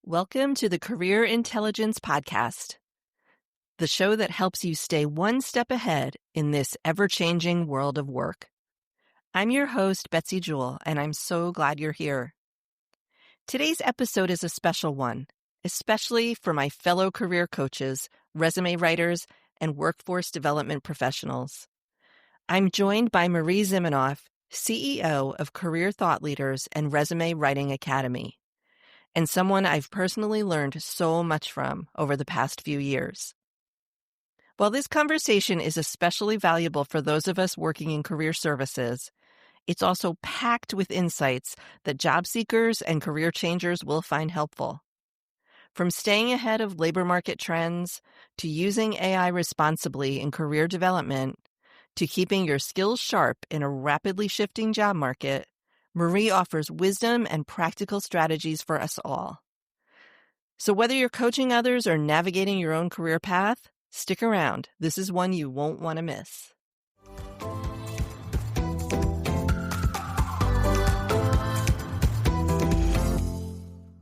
Welcome to the Career Intelligence Podcast, the show that helps you stay one step ahead in this ever-changing world of work. I'm your host, Betsy Jewell, and I'm so glad you're here. Today's episode is a special one, especially for my fellow career coaches, resume writers, and workforce development professionals. I'm joined by Marie Zimenoff, CEO of Career Thought Leaders and Resume Writing Academy, and someone I've personally learned so much from over the past few years. While this conversation is especially valuable for those of us working in career services, it's also packed with insights that job seekers and career changers will find helpful. From staying ahead of labor market trends, to using AI responsibly in career development, to keeping your skills sharp in a rapidly shifting job market, Marie offers wisdom and practical strategies for us all. So whether you're coaching others or navigating your own career path, stick around. This is one you won't want to miss.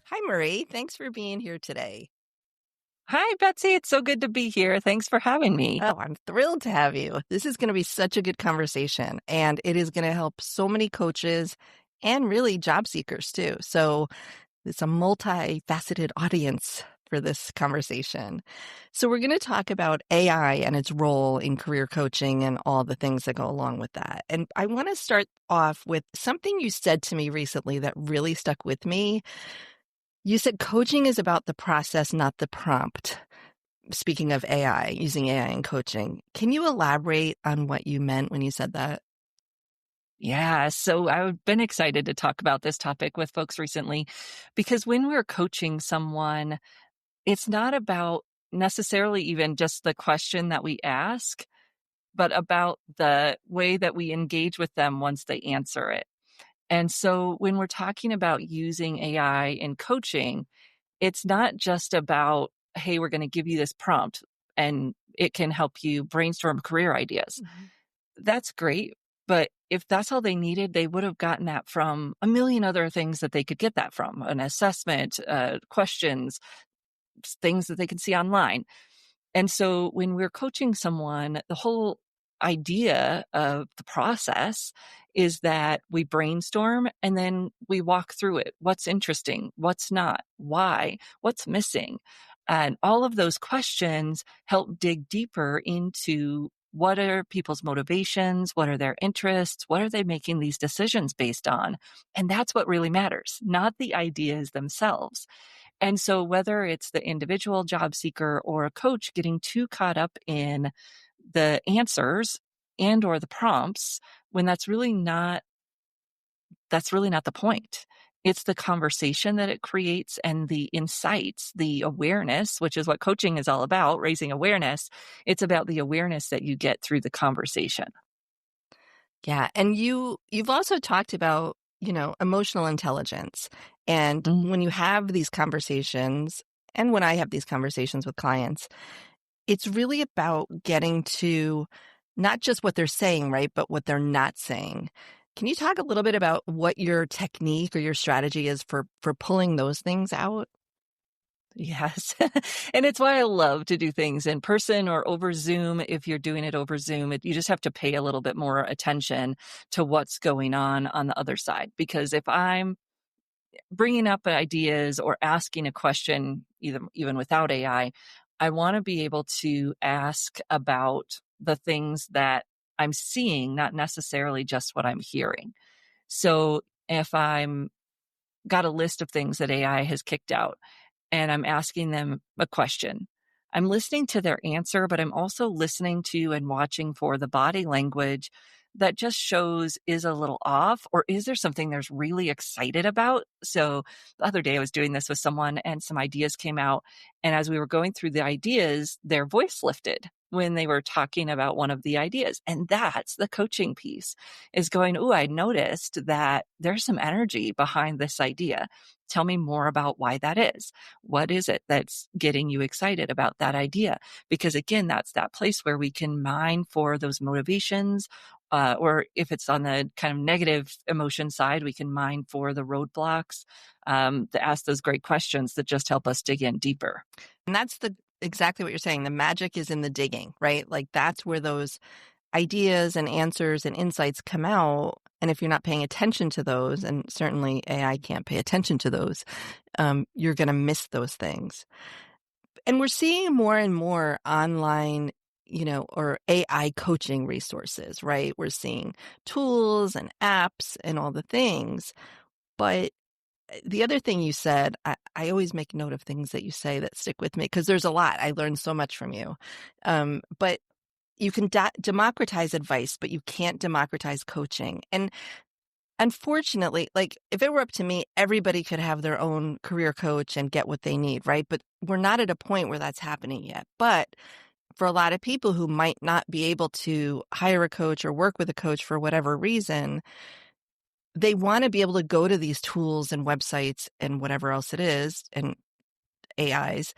Hi, Marie. Thanks for being here today. Hi, Betsy. It's so good to be here. Thanks for having me. Oh, I'm thrilled to have you. This is going to be such a good conversation, and it is going to help so many coaches and really job seekers too. So it's a multifaceted audience for this conversation. So we're going to talk about AI and its role in career coaching and all the things that go along with that. And I want to start off with something you said to me recently that really stuck with me. You said coaching is about the process, not the prompt. Speaking of AI, using AI in coaching, can you elaborate on what you meant when you said that? Yeah, so I've been excited to talk about this topic with folks recently because when we're coaching someone, it's not about necessarily even just the question that we ask, but about the way that we engage with them once they answer it. And so when we're talking about using AI in coaching, it's not just about, hey, we're going to give you this prompt and it can help you brainstorm career ideas. Mm-hmm. That's great. But if that's all they needed, they would have gotten that from a million other things that they could get that from, an assessment, questions, things that they can see online. And so when we're coaching someone, the whole idea of the process is that we brainstorm and then we walk through it. What's interesting? What's not? Why? What's missing? And all of those questions help dig deeper into what are people's motivations? What are their interests? What are they making these decisions based on? And that's what really matters, not the ideas themselves. And so whether it's the individual job seeker or a coach getting too caught up in the answers and or the prompts, when that's really not the point. It's the conversation that it creates and the insights, the awareness, which is what coaching is all about, raising awareness. It's about the awareness that you get through the conversation. Yeah. And you've also talked about, emotional intelligence. And when you have these conversations, and when I have these conversations with clients, it's really about getting to not just what they're saying, right, but what they're not saying. Can you talk a little bit about what your technique or your strategy is for pulling those things out? Yes. And it's why I love to do things in person or over Zoom. If you're doing it over Zoom, you just have to pay a little bit more attention to what's going on the other side. Because if I'm bringing up ideas or asking a question, even without AI, I want to be able to ask about the things that I'm seeing, not necessarily just what I'm hearing. So if I'm got a list of things that AI has kicked out, and I'm asking them a question, I'm listening to their answer, but I'm also listening to and watching for the body language that just shows is a little off, or is there something there's really excited about? So the other day I was doing this with someone and some ideas came out. And as we were going through the ideas, their voice lifted when they were talking about one of the ideas. And that's the coaching piece, is going, oh, I noticed that there's some energy behind this idea. Tell me more about why that is. What is it that's getting you excited about that idea? Because again, that's that place where we can mine for those motivations or if it's on the kind of negative emotion side, we can mine for the roadblocks, to ask those great questions that just help us dig in deeper. And that's exactly what you're saying. The magic is in the digging, right? Like that's where those ideas and answers and insights come out. And if you're not paying attention to those, and certainly AI can't pay attention to those, you're going to miss those things. And we're seeing more and more online, or AI coaching resources, right? We're seeing tools and apps and all the things. But the other thing you said, I always make note of things that you say that stick with me because there's a lot. I learned so much from you. But you can democratize advice, but you can't democratize coaching. And unfortunately, like if it were up to me, everybody could have their own career coach and get what they need, right? But we're not at a point where that's happening yet. But for a lot of people who might not be able to hire a coach or work with a coach for whatever reason, they want to be able to go to these tools and websites and whatever else it is and AIs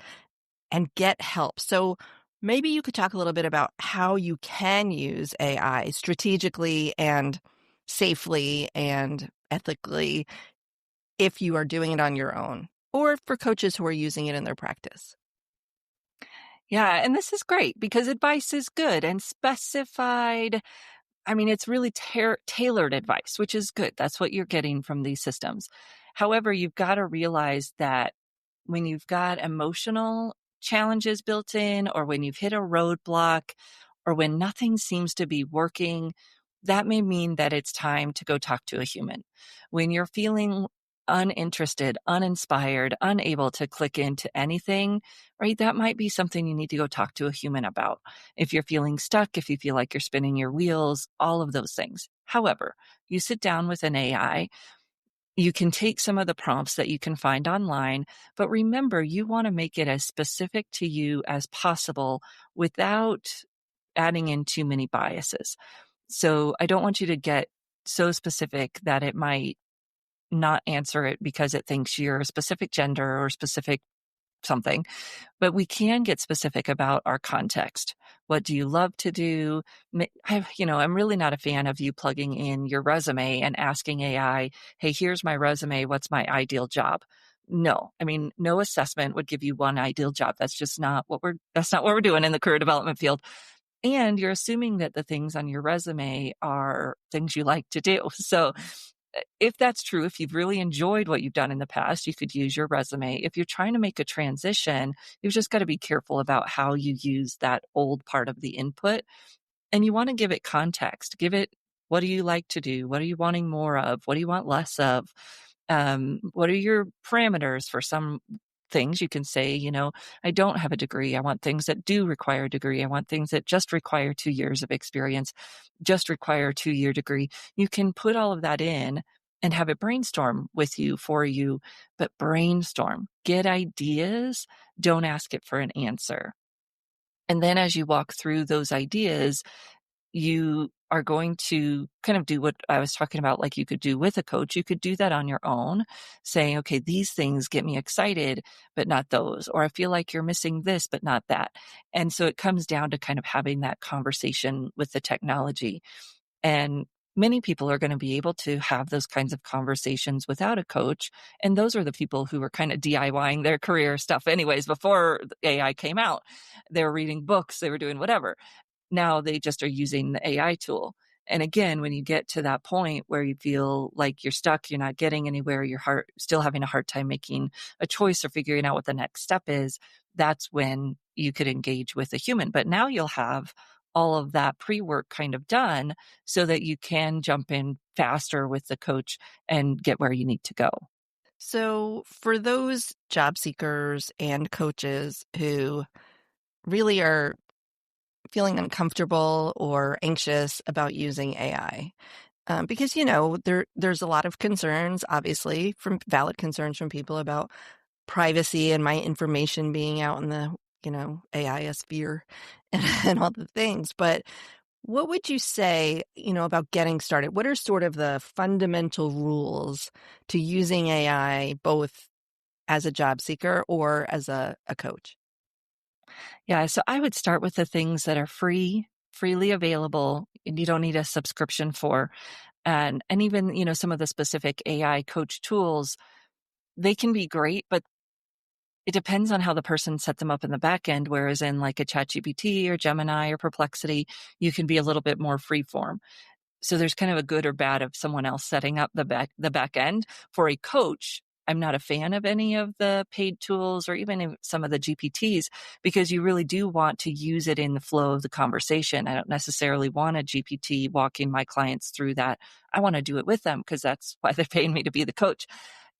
and get help. So maybe you could talk a little bit about how you can use AI strategically and safely and ethically if you are doing it on your own, or for coaches who are using it in their practice. Yeah, and this is great because advice is good and specified. I mean, it's really tailored advice, which is good. That's what you're getting from these systems. However, you've got to realize that when you've got emotional challenges built in, or when you've hit a roadblock, or when nothing seems to be working, that may mean that it's time to go talk to a human. When you're feeling uninterested, uninspired, unable to click into anything, right? That might be something you need to go talk to a human about. If you're feeling stuck, if you feel like you're spinning your wheels, all of those things. However, you sit down with an AI, you can take some of the prompts that you can find online, but remember, you want to make it as specific to you as possible without adding in too many biases. So I don't want you to get so specific that it might not answer it because it thinks you're a specific gender or specific something, but we can get specific about our context. What do you love to do? I'm really not a fan of you plugging in your resume and asking AI, hey, here's my resume. What's my ideal job? No, I mean, no assessment would give you one ideal job. That's just not that's not what we're doing in the career development field. And you're assuming that the things on your resume are things you like to do. So if that's true, if you've really enjoyed what you've done in the past, you could use your resume. If you're trying to make a transition, you've just got to be careful about how you use that old part of the input. And you want to give it context. Give it, what do you like to do? What are you wanting more of? What do you want less of? What are your parameters for some things? You can say, I don't have a degree. I want things that do require a degree. I want things that just require 2 years of experience, just require a 2-year degree. You can put all of that in and have it brainstorm with you, for you, but brainstorm, get ideas. Don't ask it for an answer. And then as you walk through those ideas, you are going to kind of do what I was talking about, like you could do with a coach. You could do that on your own, saying, okay, these things get me excited, but not those. Or I feel like you're missing this, but not that. And so it comes down to kind of having that conversation with the technology. And many people are going to be able to have those kinds of conversations without a coach. And those are the people who were kind of DIYing their career stuff anyways before AI came out. They were reading books, they were doing whatever. Now they just are using the AI tool. And again, when you get to that point where you feel like you're stuck, you're not getting anywhere, you're still having a hard time making a choice or figuring out what the next step is, that's when you could engage with a human. But now you'll have all of that pre-work kind of done so that you can jump in faster with the coach and get where you need to go. So for those job seekers and coaches who really are feeling uncomfortable or anxious about using AI, because there's a lot of concerns, obviously, from valid concerns from people about privacy and my information being out in the AI sphere and all the things. But what would you say about getting started? What are sort of the fundamental rules to using AI, both as a job seeker or as a coach? Yeah, so I would start with the things that are free freely available, and you don't need a subscription for. And even, some of the specific AI coach tools, they can be great, but it depends on how the person set them up in the back end. Whereas in like a ChatGPT or Gemini or Perplexity, you can be a little bit more freeform. So there's kind of a good or bad of someone else setting up the back end. For a coach, I'm not a fan of any of the paid tools or even some of the GPTs, because you really do want to use it in the flow of the conversation. I don't necessarily want a GPT walking my clients through that. I want to do it with them because that's why they're paying me to be the coach.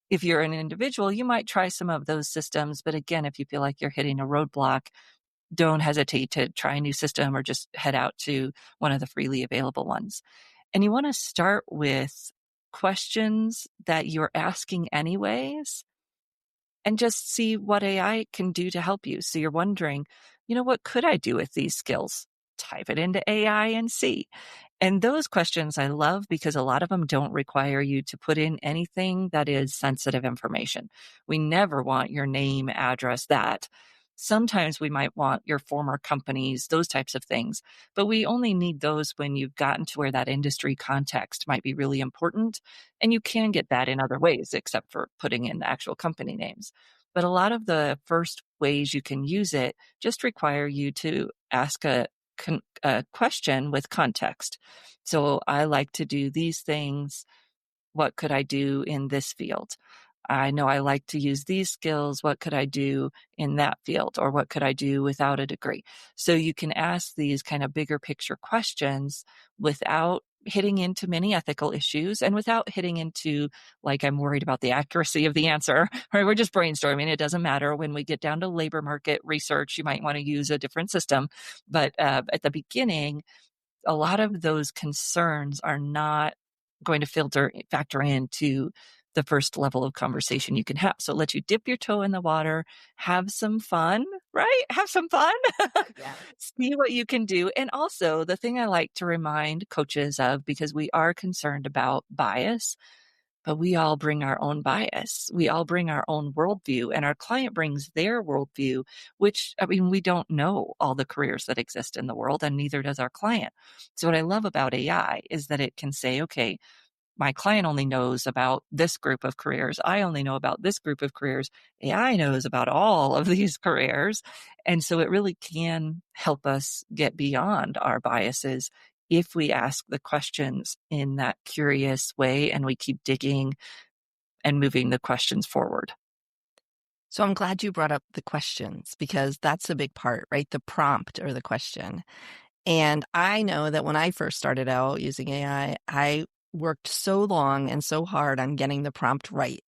If you're an individual, you might try some of those systems. But again, if you feel like you're hitting a roadblock, don't hesitate to try a new system or just head out to one of the freely available ones. And you want to start with questions that you're asking anyways, and just see what AI can do to help you. So you're wondering, what could I do with these skills? Type it into AI and see. And those questions I love because a lot of them don't require you to put in anything that is sensitive information. We never want your name, address, that. Sometimes we might want your former companies, those types of things, but we only need those when you've gotten to where that industry context might be really important. And you can get that in other ways, except for putting in the actual company names. But a lot of the first ways you can use it just require you to ask a question with context. So I like to do these things. What could I do in this field? I know I like to use these skills. What could I do in that field? Or what could I do without a degree? So you can ask these kind of bigger picture questions without hitting into many ethical issues and without hitting into, like, I'm worried about the accuracy of the answer, or we're just brainstorming. It doesn't matter. When we get down to labor market research, you might want to use a different system. But at the beginning, a lot of those concerns are not going to factor into the first level of conversation you can have. So let you dip your toe in the water, have some fun, right? Have some fun. Yeah. See what you can do. And also the thing I like to remind coaches of, because we are concerned about bias, but we all bring our own bias. We all bring our own worldview, and our client brings their worldview, which, we don't know all the careers that exist in the world, and neither does our client. So what I love about AI is that it can say, okay, my client only knows about this group of careers. I only know about this group of careers. AI knows about all of these careers. And so it really can help us get beyond our biases if we ask the questions in that curious way and we keep digging and moving the questions forward. So I'm glad you brought up the questions, because that's a big part, right? The prompt or the question. And I know that when I first started out using AI, I worked so long and so hard on getting the prompt right?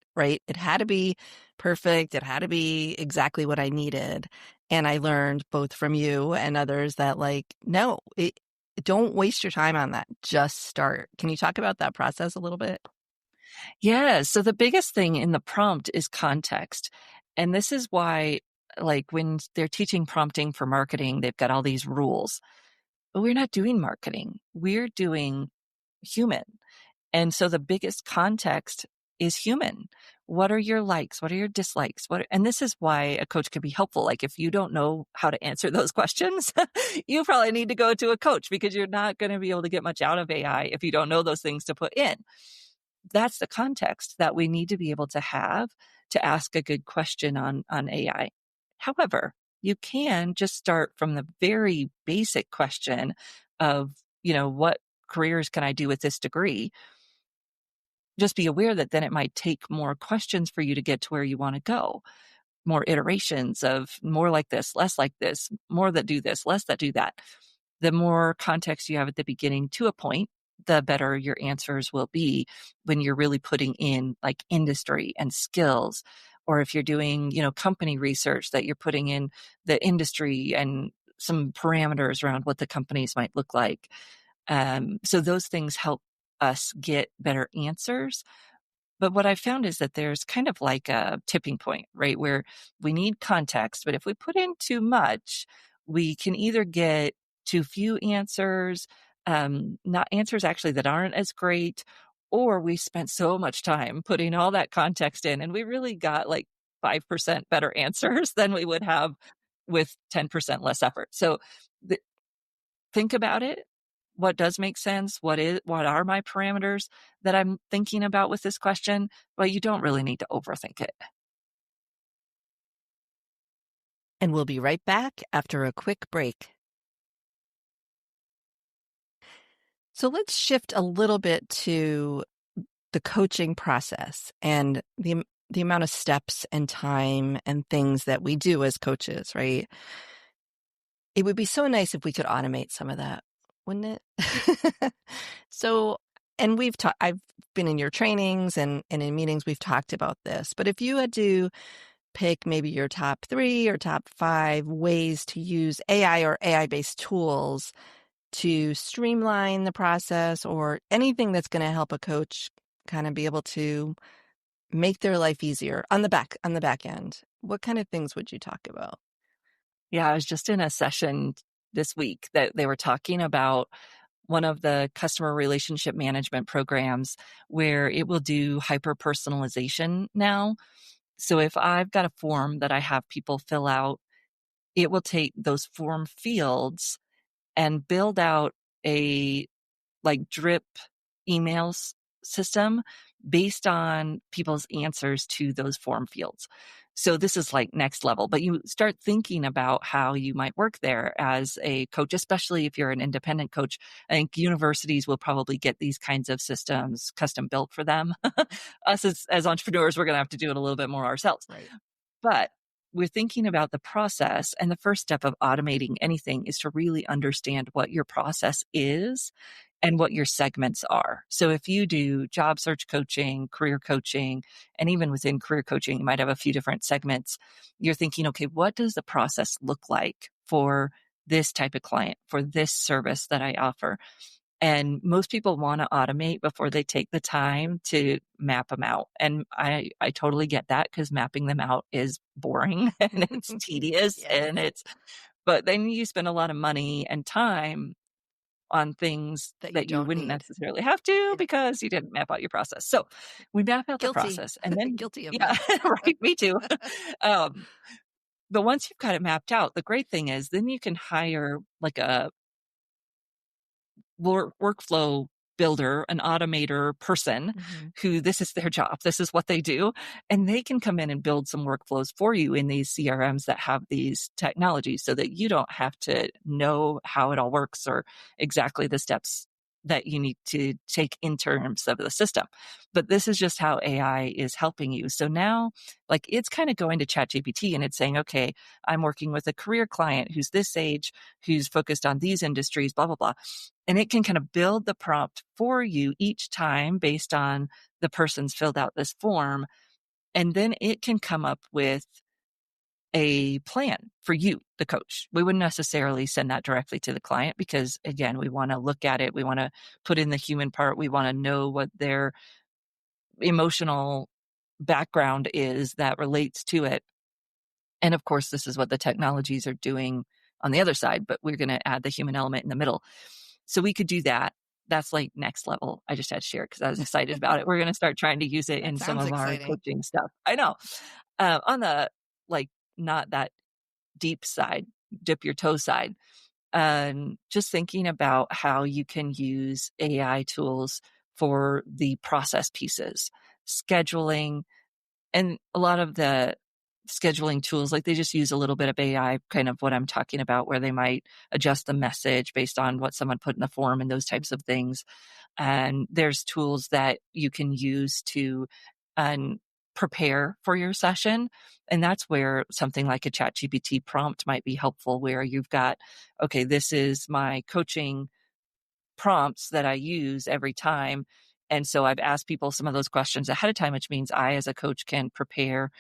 It had to be perfect. It had to be exactly what I needed. And I learned both from you and others that, like, no, don't waste your time on that. Just start. Can you talk about that process a little bit? Yeah. So the biggest thing in the prompt is context. And this is why, like, when they're teaching prompting for marketing, they've got all these rules. But we're not doing marketing. We're doing human. And so the biggest context is human. What are your likes? What are your dislikes? And this is why a coach can be helpful. Like, if you don't know how to answer those questions, you probably need to go to a coach, because you're not going to be able to get much out of AI if you don't know those things to put in. That's the context that we need to be able to have to ask a good question on AI. However, you can just start from the very basic question of, what careers can I do with this degree? Just be aware that then it might take more questions for you to get to where you want to go. More iterations of more like this, more that do this, less that do that. The more context you have at the beginning to a point, the better your answers will be when you're really putting in like industry and skills. Or if you're doing, company research, that you're putting in the industry and some parameters around what the companies might look like. So those things help us get better answers. But what I found is that there's kind of like a tipping point, right? Where we need context, but if we put in too much, we can either get too few answers, not answers actually that aren't as great, or we spent so much time putting all that context in and we really got like 5% better answers than we would have with 10% less effort. So think about it. What does make sense? What are my parameters that I'm thinking about with this question? But you don't really need to overthink it. And we'll be right back after a quick break. So let's shift a little bit to the coaching process and the amount of steps and time and things that we do as coaches, right? It would be so nice if we could automate some of that, wouldn't it? So, and I've been in your trainings and in meetings, we've talked about this, but if you had to pick maybe your top 3 or top 5 ways to use AI or AI-based tools to streamline the process or anything that's going to help a coach kind of be able to make their life easier on the back end, what kind of things would you talk about? Yeah, I was just in a session this week that they were talking about one of the customer relationship management programs where it will do hyper personalization now. So if I've got a form that I have people fill out, it will take those form fields and build out a drip emails system based on people's answers to those form fields. So this is like next level, but you start thinking about how you might work there as a coach, especially if you're an independent coach. I think universities will probably get these kinds of systems custom built for them. Us as entrepreneurs, we're going to have to do it a little bit more ourselves. Right. But we're thinking about the process, and the first step of automating anything is to really understand what your process is and what your segments are. So if you do job search coaching, career coaching, and even within career coaching, you might have a few different segments. You're thinking, okay, what does the process look like for this type of client, for this service that I offer? And most people want to automate before they take the time to map them out. And I totally get that because mapping them out is boring and it's tedious Yes. but then you spend a lot of money and time on things that you don't wouldn't need. necessarily have to because you didn't map out your process. So we map out the Guilty. process and then, Guilty of yeah, that. right. Me too. But once you've got it mapped out, the great thing is then you can hire like a workflow builder, an automator person who this is their job. This is what they do. And they can come in and build some workflows for you in these CRMs that have these technologies so that you don't have to know how it all works or exactly the steps that you need to take in terms of the system. But this is just how AI is helping you. So now, like, it's kind of going to ChatGPT and it's saying, okay, I'm working with a career client who's this age, who's focused on these industries, blah, blah, blah. And it can kind of build the prompt for you each time based on the person's filled out this form. And then it can come up with a plan for you, the coach. We wouldn't necessarily send that directly to the client because, again, we want to look at it. We want to put in the human part. We want to know what their emotional background is that relates to it. And of course, this is what the technologies are doing on the other side, but we're going to add the human element in the middle. So we could do that. That's like next level. I just had to share it because I was excited about it. We're going to start trying to use it in some of our coaching stuff. I know. On the not that deep side, dip your toe side, just thinking about how you can use AI tools for the process pieces, scheduling, and a lot of the scheduling tools, like they just use a little bit of AI, kind of what I'm talking about, where they might adjust the message based on what someone put in the form and those types of things. And there's tools that you can use to prepare for your session. And that's where something like a ChatGPT prompt might be helpful, where you've got, okay, this is my coaching prompts that I use every time. And so I've asked people some of those questions ahead of time, which means I, as a coach, can prepare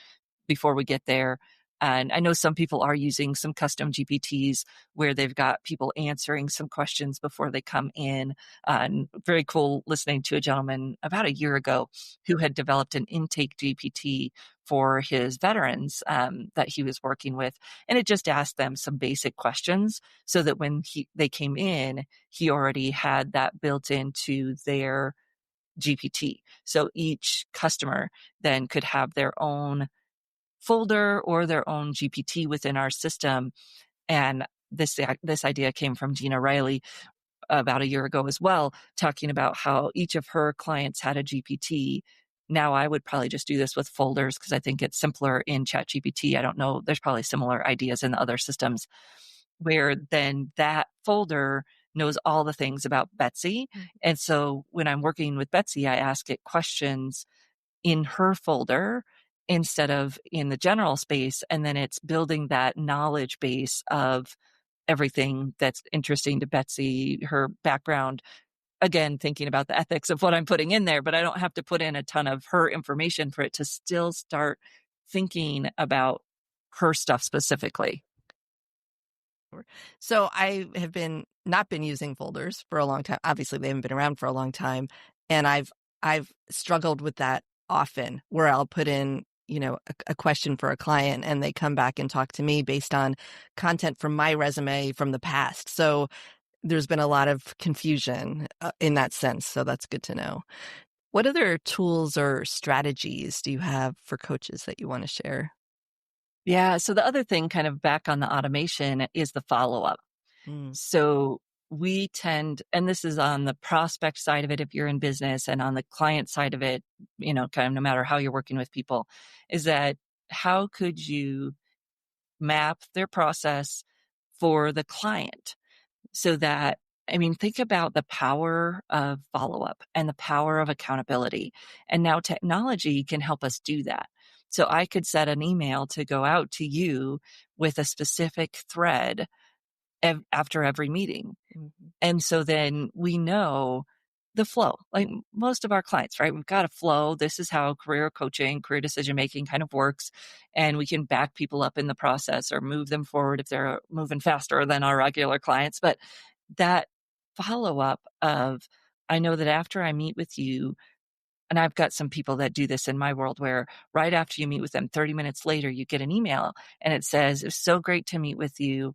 before we get there. And I know some people are using some custom GPTs where they've got people answering some questions before they come in. And very cool listening to a gentleman about a year ago who had developed an intake GPT for his veterans that he was working with. And it just asked them some basic questions so that when they came in, he already had that built into their GPT. So each customer then could have their own folder or their own GPT within our system. And this idea came from Gina Riley about a year ago as well, talking about how each of her clients had a GPT. Now I would probably just do this with folders because I think it's simpler in ChatGPT. I don't know. There's probably similar ideas in the other systems where then that folder knows all the things about Betsy. And so when I'm working with Betsy, I ask it questions in her folder instead of in the general space. And then it's building that knowledge base of everything that's interesting to Betsy, her background. Again, thinking about the ethics of what I'm putting in there, but I don't have to put in a ton of her information for it to still start thinking about her stuff specifically. So I have not been using folders for a long time. Obviously, they haven't been around for a long time. And I've struggled with that often, where I'll put in, a question for a client and they come back and talk to me based on content from my resume from the past. So there's been a lot of confusion in that sense. So that's good to know. What other tools or strategies do you have for coaches that you want to share? Yeah. So the other thing kind of back on the automation is the follow-up. So we tend, and this is on the prospect side of it if you're in business, and on the client side of it, kind of no matter how you're working with people, is that how could you map their process for the client so that, think about the power of follow-up and the power of accountability. And now technology can help us do that. So I could set an email to go out to you with a specific thread after every meeting. Mm-hmm. And so then we know the flow, like most of our clients, right? We've got a flow. This is how career coaching, career decision-making kind of works. And we can back people up in the process or move them forward if they're moving faster than our regular clients. But that follow-up of, I know that after I meet with you, and I've got some people that do this in my world where right after you meet with them, 30 minutes later, you get an email and it says, "It's so great to meet with you.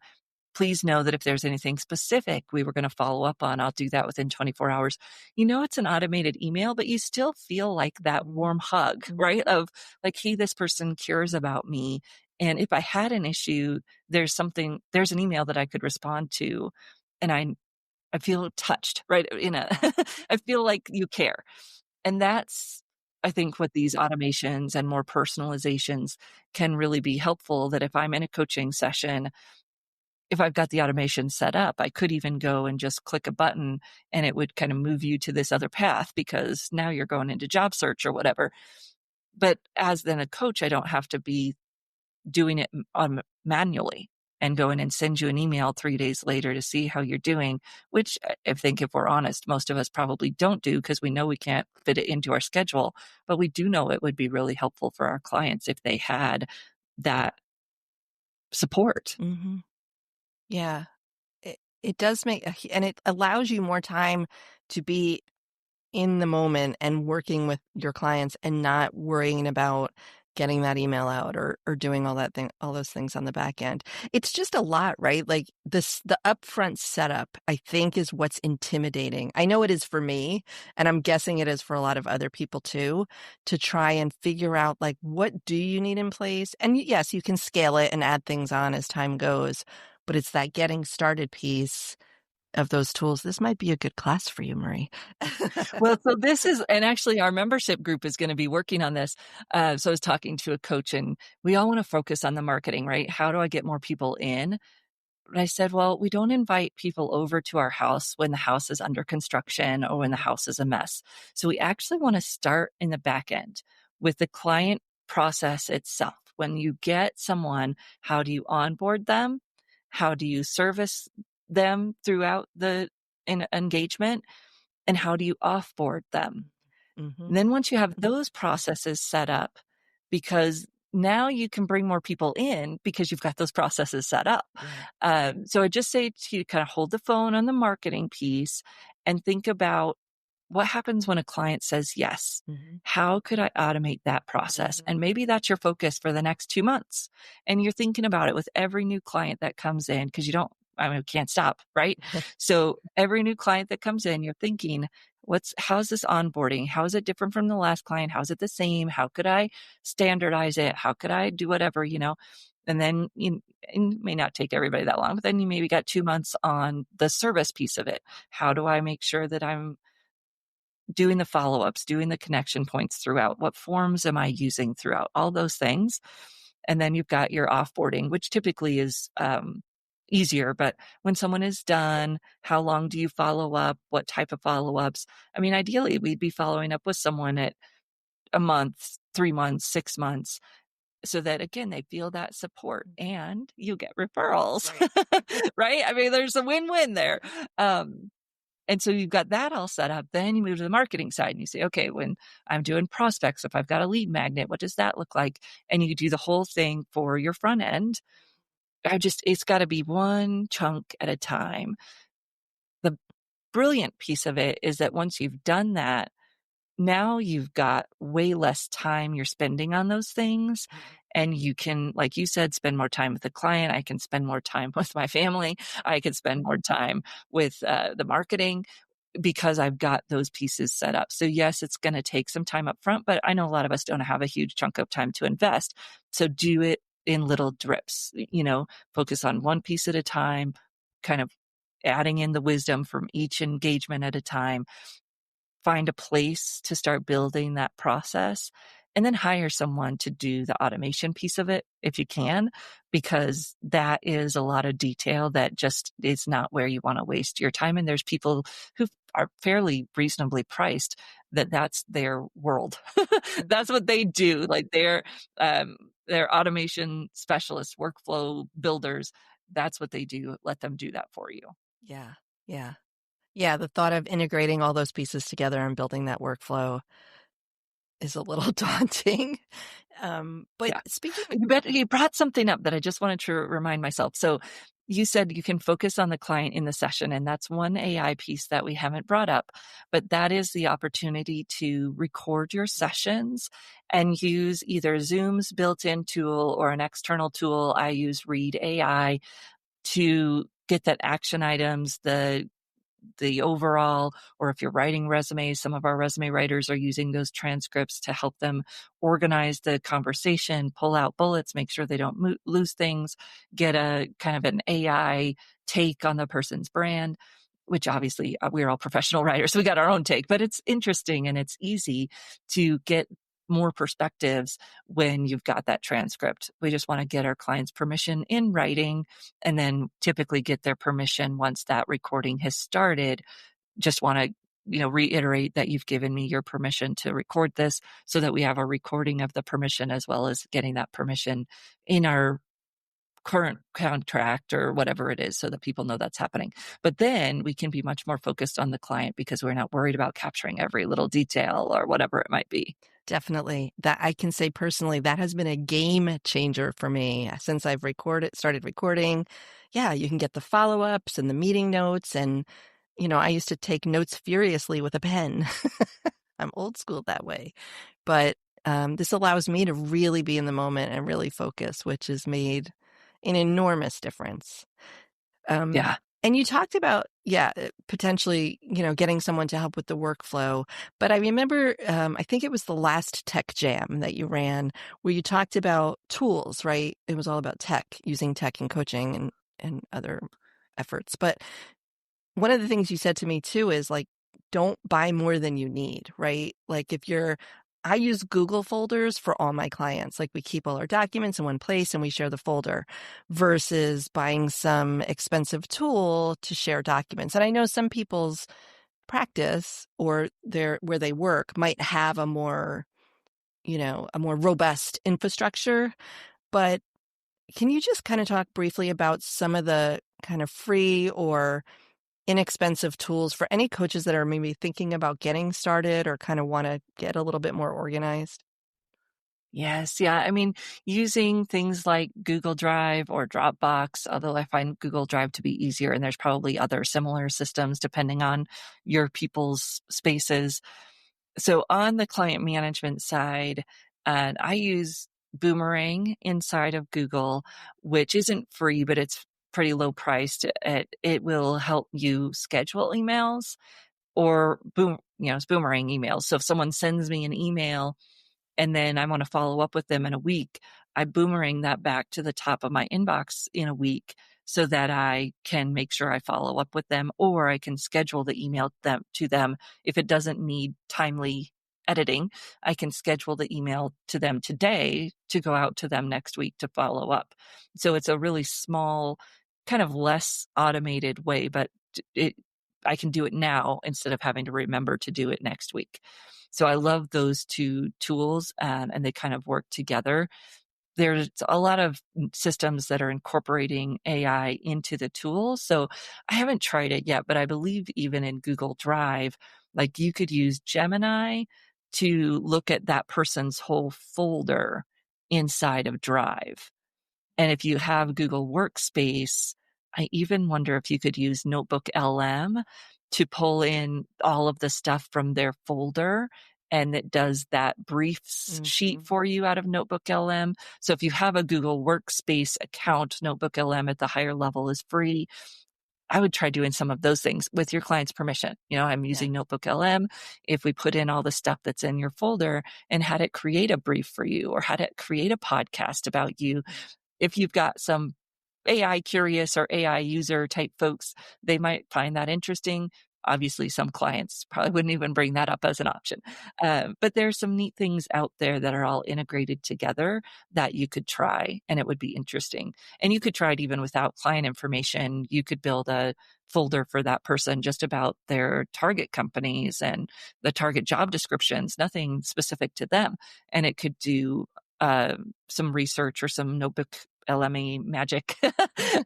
Please know that if there's anything specific we were going to follow up on, I'll do that within 24 hours. It's an automated email, but you still feel like that warm hug, right? Of like, hey, this person cares about me. And if I had an issue, there's an email that I could respond to. And I feel touched, right? I feel like you care. And that's, I think, what these automations and more personalizations can really be helpful, that if I'm in a coaching session, if I've got the automation set up, I could even go and just click a button and it would kind of move you to this other path because now you're going into job search or whatever. But as then a coach, I don't have to be doing it manually and go in and send you an email 3 days later to see how you're doing, which I think, if we're honest, most of us probably don't do because we know we can't fit it into our schedule. But we do know it would be really helpful for our clients if they had that support. Mm-hmm. Yeah, it does and it allows you more time to be in the moment and working with your clients and not worrying about getting that email out or doing all those things on the back end. It's just a lot, right? Like the upfront setup, I think, is what's intimidating. I know it is for me, and I'm guessing it is for a lot of other people too, to try and figure out, like, what do you need in place? And yes, you can scale it and add things on as time goes, but it's that getting started piece of those tools. This might be a good class for you, Marie. Well, so this is, and actually our membership group is going to be working on this. So I was talking to a coach, and we all want to focus on the marketing, right? How do I get more people in? But I said, well, we don't invite people over to our house when the house is under construction or when the house is a mess. So we actually want to start in the back end with the client process itself. When you get someone, how do you onboard them? How do you service them throughout the engagement? And how do you offboard them? Mm-hmm. And then once you have those processes set up, because now you can bring more people in because you've got those processes set up. Yeah. So I just say to you, kind of hold the phone on the marketing piece and think about what happens when a client says yes. Mm-hmm. How could I automate that process? Mm-hmm. And maybe that's your focus for the next 2 months. And you're thinking about it with every new client that comes in, because we can't stop, right? So every new client that comes in, you're thinking, how's this onboarding? How is it different from the last client? How is it the same? How could I standardize it? How could I do whatever, And then it may not take everybody that long, but then you maybe got 2 months on the service piece of it. How do I make sure that I'm doing the follow-ups, doing the connection points throughout? What forms am I using throughout? All those things. And then you've got your offboarding, which typically is easier. But when someone is done, how long do you follow up? What type of follow-ups? I mean, ideally, we'd be following up with someone at a month, 3 months, 6 months, so that, again, they feel that support and you get referrals, right? I mean, there's a win-win there. And so you've got that all set up. Then you move to the marketing side and you say, okay, when I'm doing prospects, if I've got a lead magnet, what does that look like? And you do the whole thing for your front end. It's got to be one chunk at a time. The brilliant piece of it is that once you've done that, now you've got way less time you're spending on those things. And you can, like you said, spend more time with the client. I can spend more time with my family. I can spend more time with the marketing because I've got those pieces set up. So yes, it's going to take some time up front, but I know a lot of us don't have a huge chunk of time to invest. So do it in little drips, focus on one piece at a time, kind of adding in the wisdom from each engagement at a time. Find a place to start building that process, and then hire someone to do the automation piece of it if you can, because that is a lot of detail that just is not where you want to waste your time. And there's people who are fairly reasonably priced that's their world. That's what they do. Like they're automation specialists, workflow builders. That's what they do. Let them do that for you. Yeah. Yeah. Yeah, the thought of integrating all those pieces together and building that workflow is a little daunting. But Yeah. speaking You brought something up that I just wanted to remind myself. So you said you can focus on the client in the session, and that's one AI piece that we haven't brought up, but that is the opportunity to record your sessions and use either Zoom's built-in tool or an external tool. I use Read AI to get that action items, the overall, or if you're writing resumes, some of our resume writers are using those transcripts to help them organize the conversation, pull out bullets, make sure they don't lose things, get a kind of an AI take on the person's brand, which obviously we're all professional writers. So we got our own take, but it's interesting and it's easy to get more perspectives when you've got that transcript. We just want to get our clients permission in writing and then typically get their permission once that recording has started. Just want to, reiterate that you've given me your permission to record this so that we have a recording of the permission as well as getting that permission in our current contract or whatever it is so that people know that's happening. But then we can be much more focused on the client because we're not worried about capturing every little detail or whatever it might be. Definitely. That I can say personally, that has been a game changer for me since I've started recording. Yeah, you can get the follow-ups and the meeting notes. And, I used to take notes furiously with a pen. I'm old school that way. But this allows me to really be in the moment and really focus, which has made an enormous difference. Yeah. And you talked about, potentially, getting someone to help with the workflow. But I remember, I think it was the last tech jam that you ran where you talked about tools, right? It was all about tech, using tech in coaching and other efforts. But one of the things you said to me too is like, don't buy more than you need, right? Like I use Google folders for all my clients. Like we keep all our documents in one place and we share the folder versus buying some expensive tool to share documents. And I know some people's practice or where they work might have a more robust infrastructure. But can you just kind of talk briefly about some of the kind of free or inexpensive tools for any coaches that are maybe thinking about getting started or kind of want to get a little bit more organized? Yes. Yeah. I mean, using things like Google Drive or Dropbox, although I find Google Drive to be easier, and there's probably other similar systems depending on your people's spaces. So on the client management side, I use Boomerang inside of Google, which isn't free, but it's pretty low priced. It will help you schedule emails or it's boomerang emails. So if someone sends me an email and then I want to follow up with them in a week, I boomerang that back to the top of my inbox in a week so that I can make sure I follow up with them, or I can schedule the email to them. If it doesn't need timely editing, I can schedule the email to them today to go out to them next week to follow up. So it's a really small, kind of less automated way, but I can do it now instead of having to remember to do it next week. So I love those two tools, and they kind of work together. There's a lot of systems that are incorporating AI into the tool. So I haven't tried it yet, but I believe even in Google Drive, like you could use Gemini to look at that person's whole folder inside of Drive. And if you have Google Workspace, I even wonder if you could use Notebook LM to pull in all of the stuff from their folder, and it does that briefs sheet for you out of Notebook LM. So if you have a Google Workspace account, Notebook LM at the higher level is free. I would try doing some of those things with your client's permission. I'm using Notebook LM. If we put in all the stuff that's in your folder and had it create a brief for you, or had it create a podcast about you, if you've got some AI curious or AI user type folks, they might find that interesting. Obviously, some clients probably wouldn't even bring that up as an option. But there's some neat things out there that are all integrated together that you could try, and it would be interesting. And you could try it even without client information. You could build a folder for that person just about their target companies and the target job descriptions, nothing specific to them. And it could do some research or some Notebook LME magic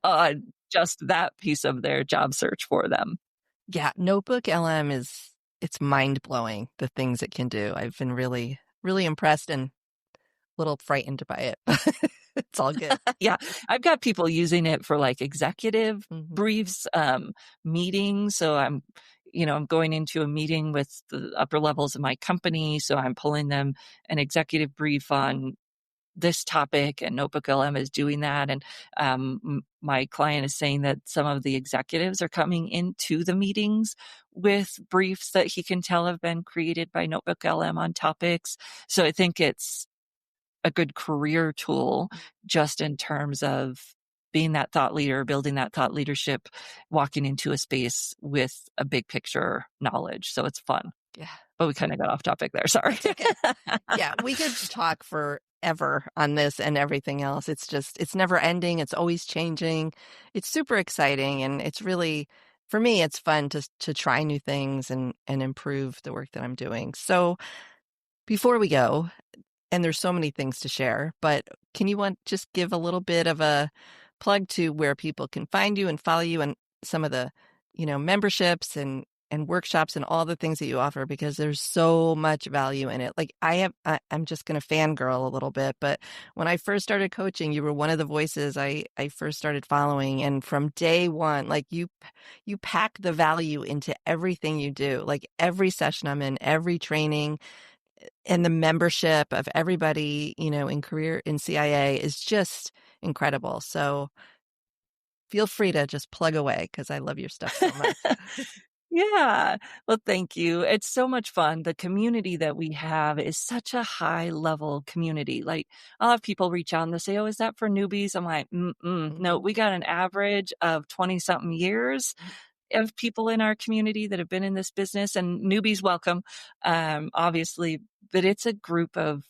on just that piece of their job search for them. Yeah, Notebook LM it's mind-blowing, the things it can do. I've been really, really impressed and a little frightened by it. It's all good. Yeah, I've got people using it for like executive briefs, meetings. So I'm going into a meeting with the upper levels of my company. So I'm pulling them an executive brief on this topic, and Notebook LM is doing that. And my client is saying that some of the executives are coming into the meetings with briefs that he can tell have been created by Notebook LM on topics. So I think it's a good career tool just in terms of being that thought leader, building that thought leadership, walking into a space with a big picture knowledge. So it's fun. Yeah. But we kind of got off topic there. Sorry. Okay. Yeah, we could talk forever on this and everything else. It's never ending. It's always changing. It's super exciting. And it's really, for me, it's fun to try new things and improve the work that I'm doing. So before we go, and there's so many things to share, but can you just give a little bit of a plug to where people can find you and follow you, and some of the, memberships and workshops and all the things that you offer, because there's so much value in it. Like I'm just going to fangirl a little bit, but when I first started coaching, you were one of the voices I first started following. And from day one, like you pack the value into everything you do, like every session I'm in, every training, and the membership of everybody, in career in CIA is just incredible. So feel free to just plug away, because I love your stuff so much. Yeah. Well, thank you. It's so much fun. The community that we have is such a high level community. Like, I'll have people reach out and they say, "Oh, is that for newbies?" I'm like, no, we got an average of 20 something years of people in our community that have been in this business, and newbies welcome, obviously, but it's a group of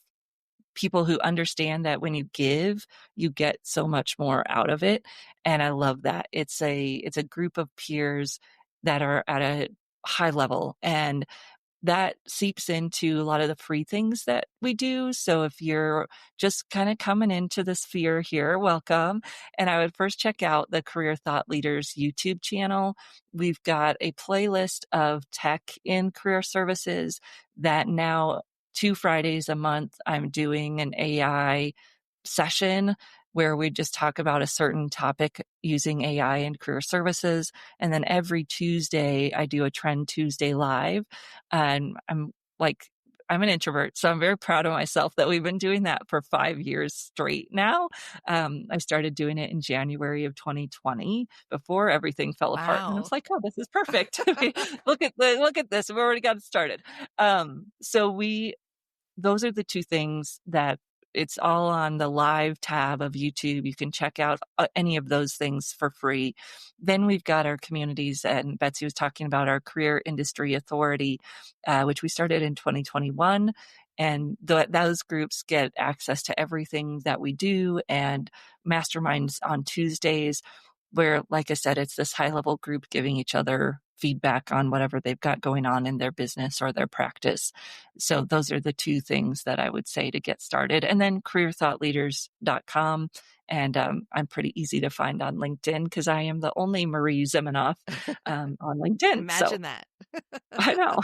people who understand that when you give, you get so much more out of it. And I love that. It's a group of peers that are at a high level, and that seeps into a lot of the free things that we do. So if you're just kind of coming into the sphere here, welcome. And I would first check out the Career Thought Leaders YouTube channel. We've got a playlist of tech in career services that now 2 Fridays a month, I'm doing an AI session where we just talk about a certain topic using AI and career services. And then every Tuesday, I do a Trend Tuesday live. And I'm like I'm an introvert, so I'm very proud of myself that we've been doing that for 5 years straight now. I started doing it in January of 2020 before everything fell apart, and I Wow. was like, "Oh, this is perfect. Look at this. We've already got it started." So those are the two things that it's all on the live tab of YouTube. You can check out any of those things for free. Then we've got our communities, and Betsy was talking about our Career Industry Authority, which we started in 2021. And those groups get access to everything that we do and masterminds on Tuesdays, where, like I said, it's this high level group giving each other feedback on whatever they've got going on in their business or their practice. So those are the two things that I would say to get started. And then careerthoughtleaders.com. And I'm pretty easy to find on LinkedIn because I am the only Marie Zimenoff on LinkedIn. So Imagine that. I know.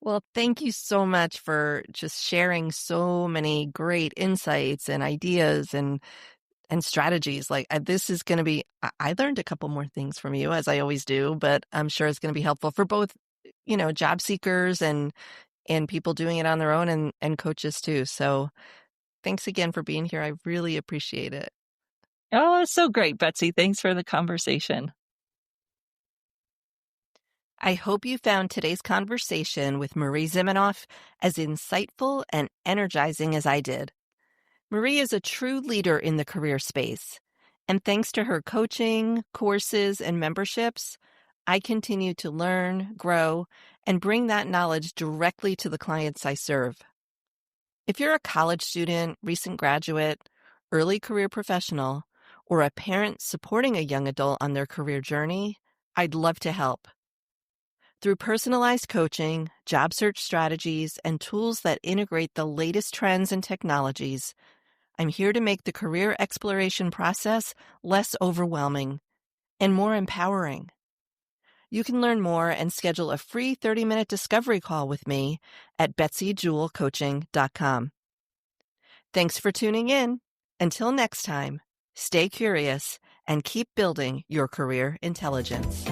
Well, thank you so much for just sharing so many great insights and ideas and strategies. Like this is going to be, I learned a couple more things from you, as I always do, but I'm sure it's going to be helpful for both, job seekers and people doing it on their own and coaches too. So thanks again for being here. I really appreciate it. Oh, it's so great, Betsy. Thanks for the conversation. I hope you found today's conversation with Marie Zimenoff as insightful and energizing as I did. Marie is a true leader in the career space, and thanks to her coaching, courses, and memberships, I continue to learn, grow, and bring that knowledge directly to the clients I serve. If you're a college student, recent graduate, early career professional, or a parent supporting a young adult on their career journey, I'd love to help. Through personalized coaching, job search strategies, and tools that integrate the latest trends and technologies, I'm here to make the career exploration process less overwhelming and more empowering. You can learn more and schedule a free 30-minute discovery call with me at BetsyJewellCoaching.com. Thanks for tuning in. Until next time, stay curious and keep building your career intelligence.